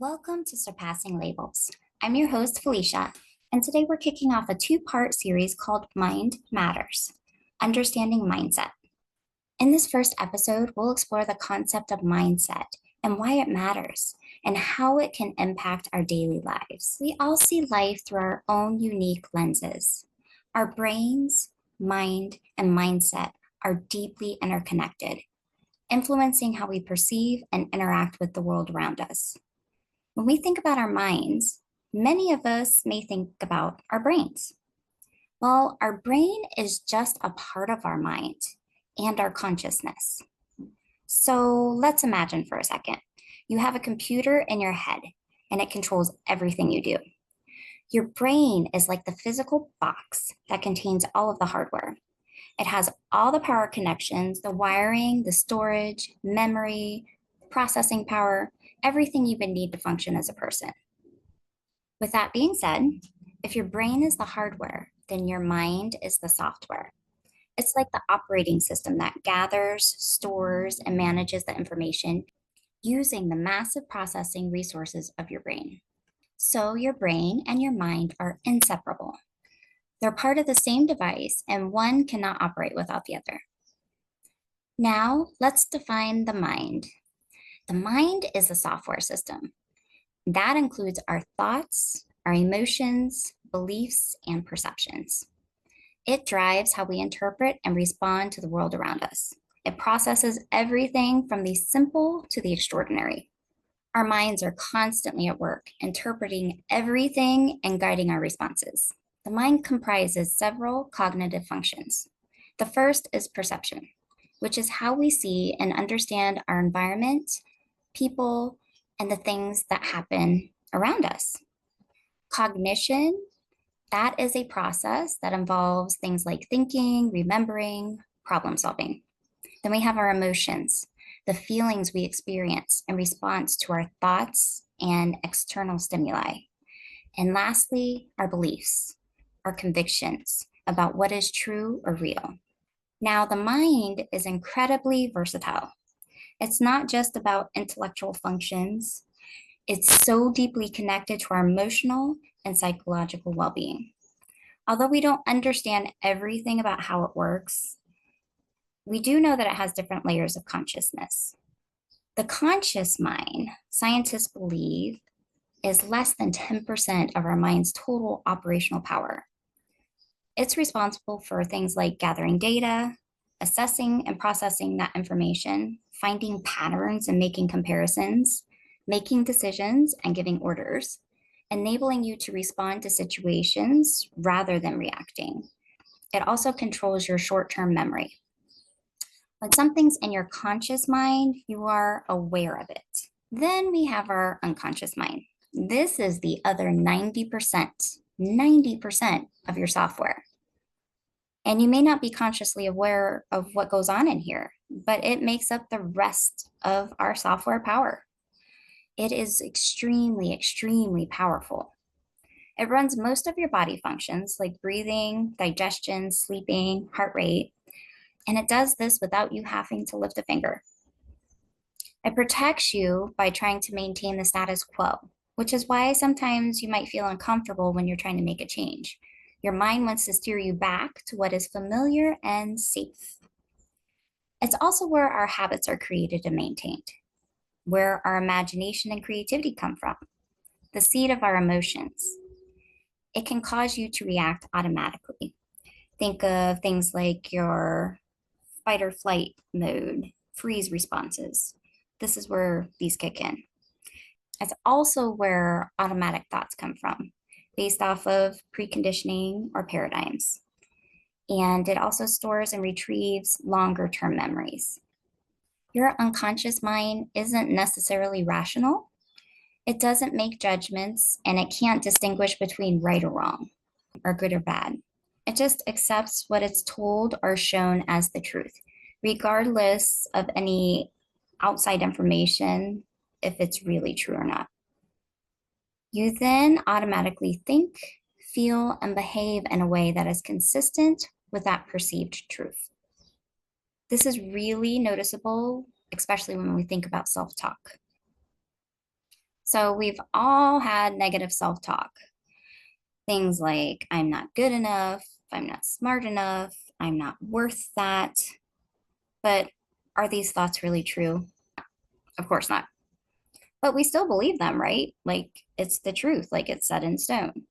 Welcome to Surpassing Labels. I'm your host, Felicia, and today we're kicking off a two-part series called Mind Matters, Understanding Mindset. In this first episode, we'll explore the concept of mindset and why it matters and how it can impact our daily lives. We all see life through our own unique lenses. Our brains, mind, and mindset are deeply interconnected, influencing how we perceive and interact with the world around us. When we think about our minds, many of us may think about our brains. Well, our brain is just a part of our mind and our consciousness. So let's imagine for a second. You have a computer in your head and it controls everything you do. Your brain is like the physical box that contains all of the hardware. It has all the power connections, the wiring, the storage, memory, processing power, everything you would need to function as a person. With that being said, if your brain is the hardware, then your mind is the software. It's like the operating system that gathers, stores, and manages the information using the massive processing resources of your brain. So your brain and your mind are inseparable. They're part of the same device, and one cannot operate without the other. Now, let's define the mind. The mind is a software system. That includes our thoughts, our emotions, beliefs, and perceptions. It drives how we interpret and respond to the world around us. It processes everything from the simple to the extraordinary. Our minds are constantly at work, interpreting everything and guiding our responses. The mind comprises several cognitive functions. The first is perception, which is how we see and understand our environment, people, and the things that happen around us. Cognition, that is a process that involves things like thinking, remembering, problem solving. Then we have our emotions, the feelings we experience in response to our thoughts and external stimuli. And lastly, our beliefs, our convictions about what is true or real. Now, the mind is incredibly versatile. It's not just about intellectual functions. It's so deeply connected to our emotional and psychological well-being. Although we don't understand everything about how it works, we do know that it has different layers of consciousness. The conscious mind, scientists believe, is less than 10% of our mind's total operational power. It's responsible for things like gathering data, assessing and processing that information, finding patterns and making comparisons, making decisions and giving orders, enabling you to respond to situations rather than reacting. It also controls your short-term memory. When something's in your conscious mind, you are aware of it. Then we have our unconscious mind. This is the other 90% of your software. And you may not be consciously aware of what goes on in here, but it makes up the rest of our software power. It is extremely, extremely powerful. It runs most of your body functions like breathing, digestion, sleeping, heart rate, and it does this without you having to lift a finger. It protects you by trying to maintain the status quo, which is why sometimes you might feel uncomfortable when you're trying to make a change. Your mind wants to steer you back to what is familiar and safe. It's also where our habits are created and maintained, where our imagination and creativity come from, the seed of our emotions. It can cause you to react automatically. Think of things like your fight or flight mode, freeze responses. This is where these kick in. It's also where automatic thoughts come from, based off of preconditioning or paradigms. And it also stores and retrieves longer term memories. Your unconscious mind isn't necessarily rational. It doesn't make judgments, and it can't distinguish between right or wrong, or good or bad. It just accepts what it's told or shown as the truth, regardless of any outside information, if it's really true or not. You then automatically think, feel, and behave in a way that is consistent with that perceived truth. This is really noticeable, especially when we think about self-talk. So we've all had negative self-talk. Things like, I'm not good enough, I'm not smart enough, I'm not worth that. But are these thoughts really true? Of course not. But we still believe them, right? Like it's the truth, like it's set in stone.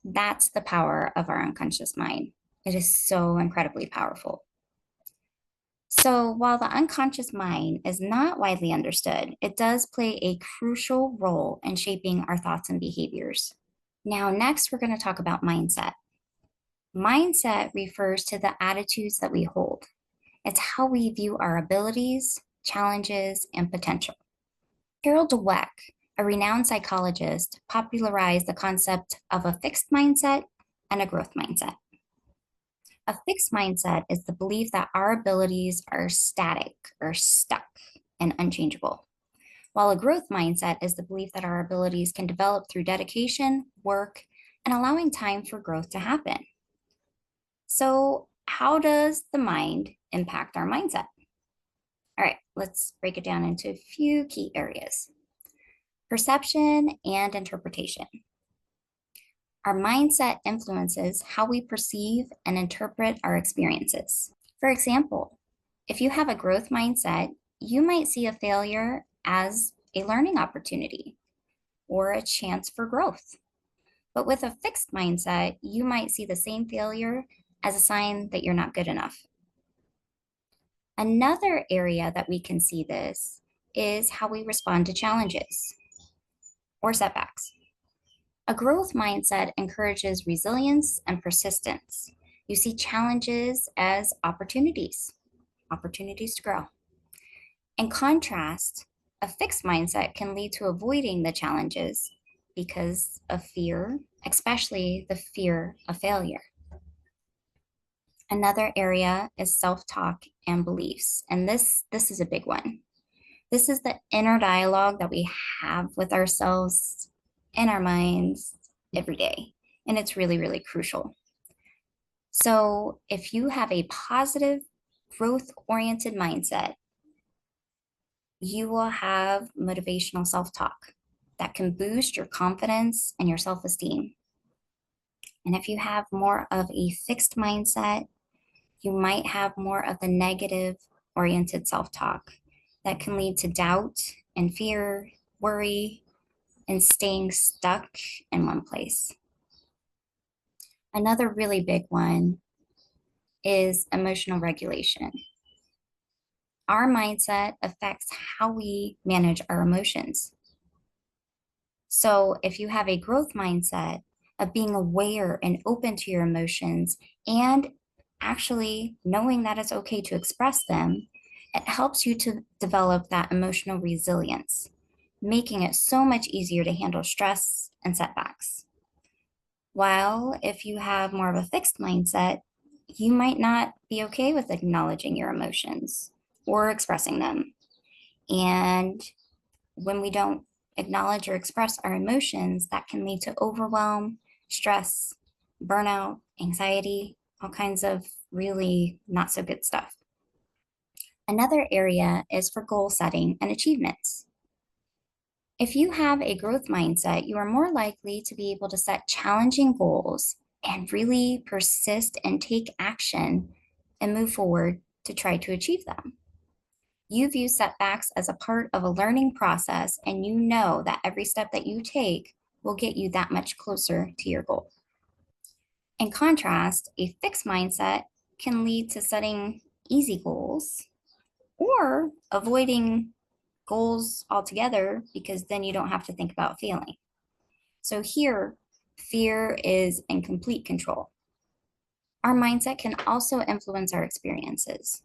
That's the power of our unconscious mind. It is so incredibly powerful. So, while the unconscious mind is not widely understood, it does play a crucial role in shaping our thoughts and behaviors. Now, next, we're going to talk about mindset. Mindset refers to the attitudes that we hold, it's how we view our abilities, challenges, and potential. Carol Dweck, a renowned psychologist, popularized the concept of a fixed mindset and a growth mindset. A fixed mindset is the belief that our abilities are static or stuck and unchangeable, while a growth mindset is the belief that our abilities can develop through dedication, work, and allowing time for growth to happen. So, how does the mind impact our mindset? All right, let's break it down into a few key areas. Perception and interpretation. Our mindset influences how we perceive and interpret our experiences. For example, if you have a growth mindset, you might see a failure as a learning opportunity or a chance for growth. But with a fixed mindset, you might see the same failure as a sign that you're not good enough. Another area that we can see this is how we respond to challenges or setbacks. A growth mindset encourages resilience and persistence. You see challenges as opportunities to grow. In contrast, a fixed mindset can lead to avoiding the challenges because of fear, especially the fear of failure. Another area is self-talk and beliefs, and this is a big one. This is the inner dialogue that we have with ourselves in our minds every day, and it's really, really crucial. So, if you have a positive, growth-oriented mindset, you will have motivational self-talk that can boost your confidence and your self-esteem. And if you have more of a fixed mindset, you might have more of the negative oriented self-talk that can lead to doubt and fear, worry, and staying stuck in one place. Another really big one is emotional regulation. Our mindset affects how we manage our emotions. So if you have a growth mindset of being aware and open to your emotions and actually knowing that it's okay to express them, it helps you to develop that emotional resilience, making it so much easier to handle stress and setbacks. While if you have more of a fixed mindset, you might not be okay with acknowledging your emotions or expressing them. And when we don't acknowledge or express our emotions, that can lead to overwhelm, stress, burnout, anxiety, all kinds of really not so good stuff. Another area is for goal setting and achievements. If you have a growth mindset, you are more likely to be able to set challenging goals and really persist and take action and move forward to try to achieve them. You view setbacks as a part of a learning process, and you know that every step that you take will get you that much closer to your goal. In contrast, a fixed mindset can lead to setting easy goals or avoiding goals altogether because then you don't have to think about failing. So here, fear is in complete control. Our mindset can also influence our experiences.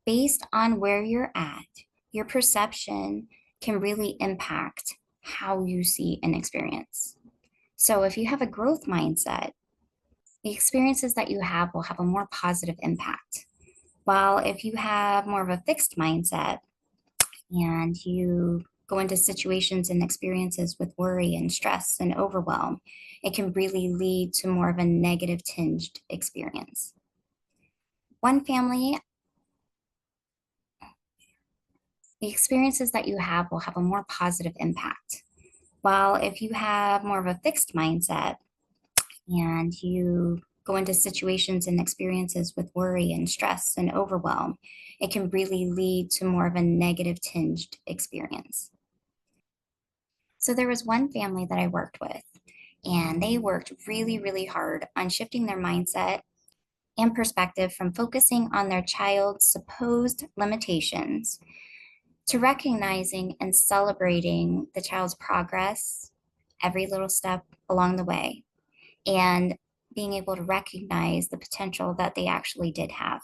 Based on where you're at, your perception can really impact how you see an experience. So if you have a growth mindset, the experiences that you have will have a more positive impact. While if you have more of a fixed mindset and you go into situations and experiences with worry and stress and overwhelm, it can really lead to more of a negative tinged experience. One family, the experiences that you have will have a more positive impact. While if you have more of a fixed mindset and you go into situations and experiences with worry and stress and overwhelm, it can really lead to more of a negative tinged experience. So there was one family that I worked with, and they worked really, really hard on shifting their mindset and perspective from focusing on their child's supposed limitations to recognizing and celebrating the child's progress every little step along the way and being able to recognize the potential that they actually did have.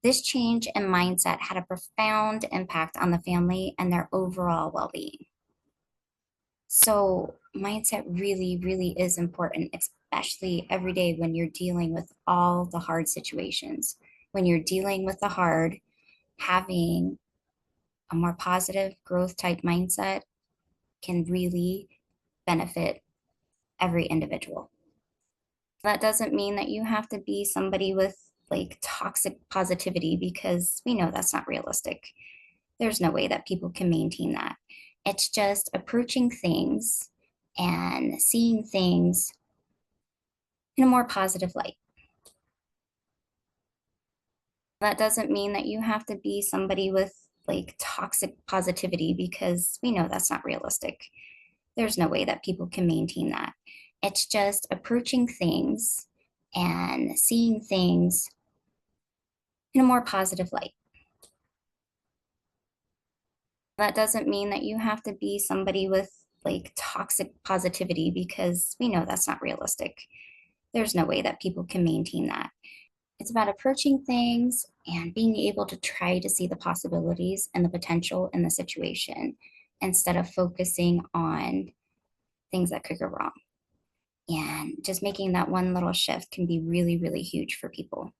This change in mindset had a profound impact on the family and their overall well being. So, mindset really, really is important, especially every day when you're dealing with all the hard situations. When you're dealing with the hard, having a more positive growth type mindset can really benefit every individual. That doesn't mean that you have to be somebody with like toxic positivity because we know that's not realistic. There's no way that people can maintain that. It's just approaching things and seeing things in a more positive light. That doesn't mean that you have to be somebody with like toxic positivity because we know that's not realistic. There's no way that people can maintain that. It's just approaching things and seeing things in a more positive light. That doesn't mean that you have to be somebody with like toxic positivity because we know that's not realistic. There's no way that people can maintain that. It's about approaching things and being able to try to see the possibilities and the potential in the situation instead of focusing on things that could go wrong. And just making that one little shift can be really, really huge for people.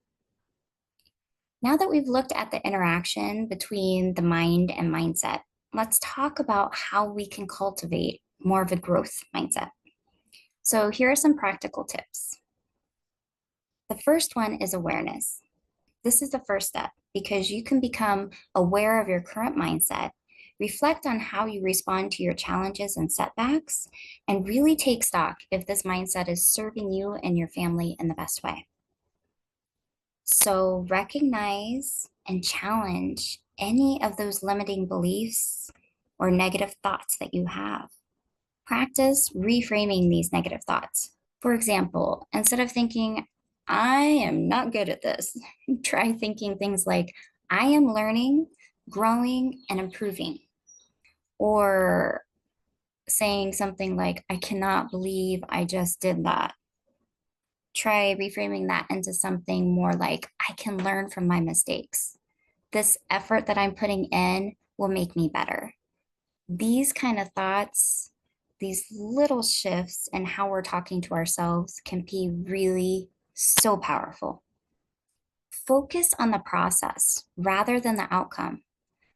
Now that we've looked at the interaction between the mind and mindset, let's talk about how we can cultivate more of a growth mindset. So, here are some practical tips. The first one is awareness. This is the first step because you can become aware of your current mindset, reflect on how you respond to your challenges and setbacks, and really take stock if this mindset is serving you and your family in the best way. So recognize and challenge any of those limiting beliefs or negative thoughts that you have. Practice reframing these negative thoughts. For example, instead of thinking, I am not good at this, try thinking things like, I am learning, growing, and improving. Or saying something like, I cannot believe I just did that. Try reframing that into something more like, I can learn from my mistakes. This effort that I'm putting in will make me better. These kind of thoughts, these little shifts in how we're talking to ourselves can be really so powerful. Focus on the process rather than the outcome.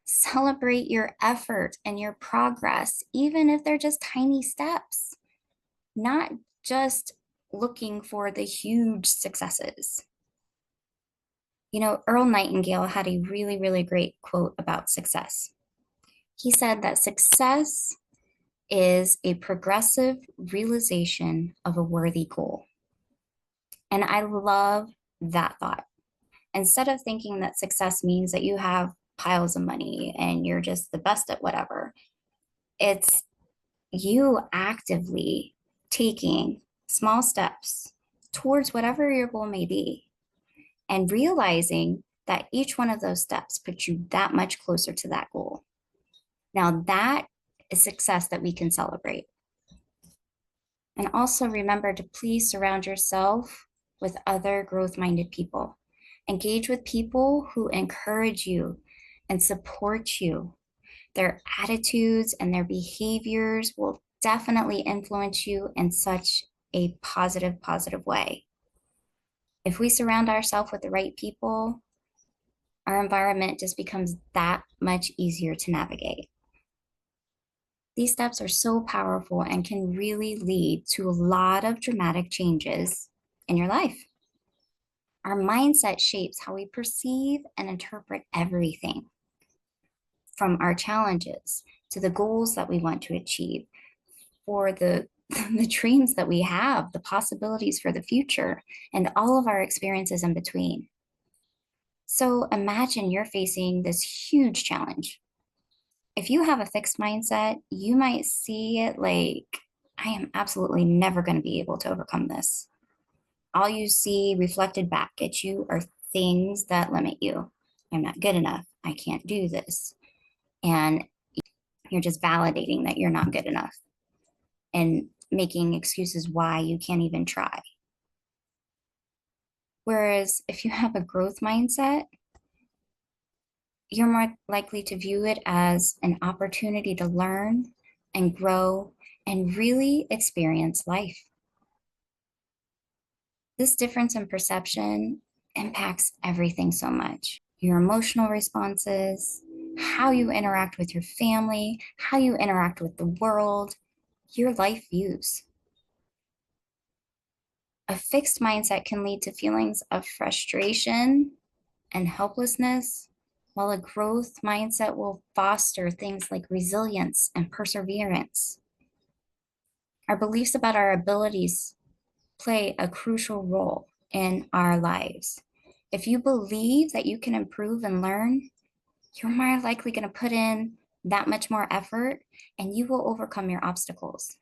Celebrate your effort and your progress, even if they're just tiny steps, not just looking for the huge successes. You know, Earl Nightingale had a really, really great quote about success. He said that success is a progressive realization of a worthy goal. And I love that thought. Instead of thinking that success means that you have piles of money and you're just the best at whatever, it's you actively taking small steps towards whatever your goal may be and realizing that each one of those steps puts you that much closer to that goal. Now, that is success that we can celebrate. And also remember to please surround yourself with other growth minded people. Engage with people who encourage you and support you. Their attitudes and their behaviors will definitely influence you in such a positive way. If we surround ourselves with the right people, our environment just becomes that much easier to navigate. These steps are so powerful and can really lead to a lot of dramatic changes in your life. Our mindset shapes how we perceive and interpret everything, from our challenges to the goals that we want to achieve, for the the dreams that we have, the possibilities for the future, and all of our experiences in between. So imagine you're facing this huge challenge. If you have a fixed mindset, you might see it like, I am absolutely never going to be able to overcome this. All you see reflected back at you are things that limit you. I'm not good enough. I can't do this. And you're just validating that you're not good enough and making excuses why you can't even try. Whereas if you have a growth mindset, you're more likely to view it as an opportunity to learn and grow and really experience life. This difference in perception impacts everything so much. Your emotional responses, how you interact with your family, how you interact with the world, your life views. A fixed mindset can lead to feelings of frustration and helplessness, while a growth mindset will foster things like resilience and perseverance. Our beliefs about our abilities play a crucial role in our lives. If you believe that you can improve and learn, you're more likely going to put in that much more effort and you will overcome your obstacles.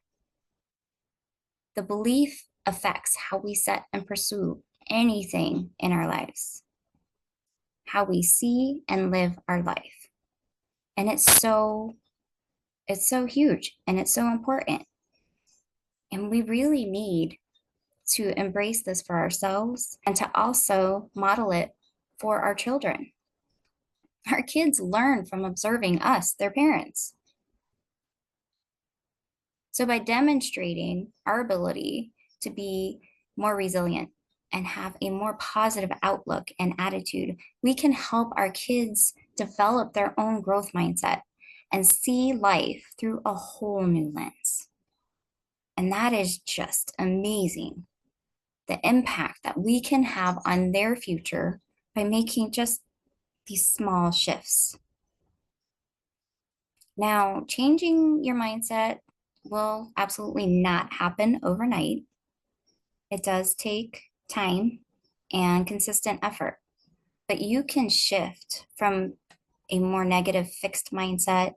The belief affects how we set and pursue anything in our lives, how we see and live our life. And it's so huge and it's so important. And we really need to embrace this for ourselves and to also model it for our children. Our kids learn from observing us, their parents. So by demonstrating our ability to be more resilient and have a more positive outlook and attitude, we can help our kids develop their own growth mindset and see life through a whole new lens. And that is just amazing. The impact that we can have on their future by making just these small shifts. Now, changing your mindset will absolutely not happen overnight. It does take time and consistent effort, but you can shift from a more negative fixed mindset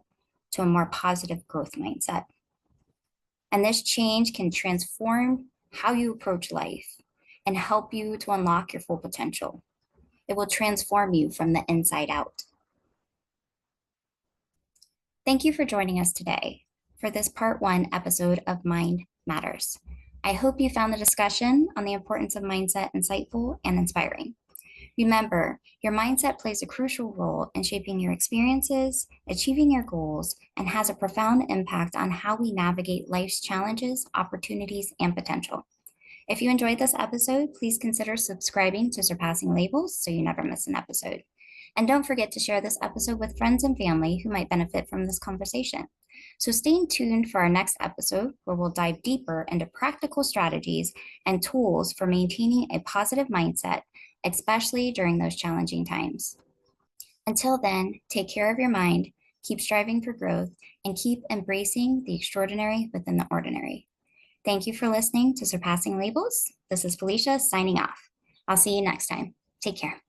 to a more positive growth mindset. And this change can transform how you approach life and help you to unlock your full potential. It will transform you from the inside out. Thank you for joining us today for this part 1 episode of Mind Matters. I hope you found the discussion on the importance of mindset insightful and inspiring. Remember, your mindset plays a crucial role in shaping your experiences, achieving your goals, and has a profound impact on how we navigate life's challenges, opportunities, and potential. If you enjoyed this episode, please consider subscribing to Surpassing Labels so you never miss an episode. And don't forget to share this episode with friends and family who might benefit from this conversation. So stay tuned for our next episode where we'll dive deeper into practical strategies and tools for maintaining a positive mindset, especially during those challenging times. Until then, take care of your mind, keep striving for growth, and keep embracing the extraordinary within the ordinary. Thank you for listening to Surpassing Labels. This is Felicia signing off. I'll see you next time. Take care.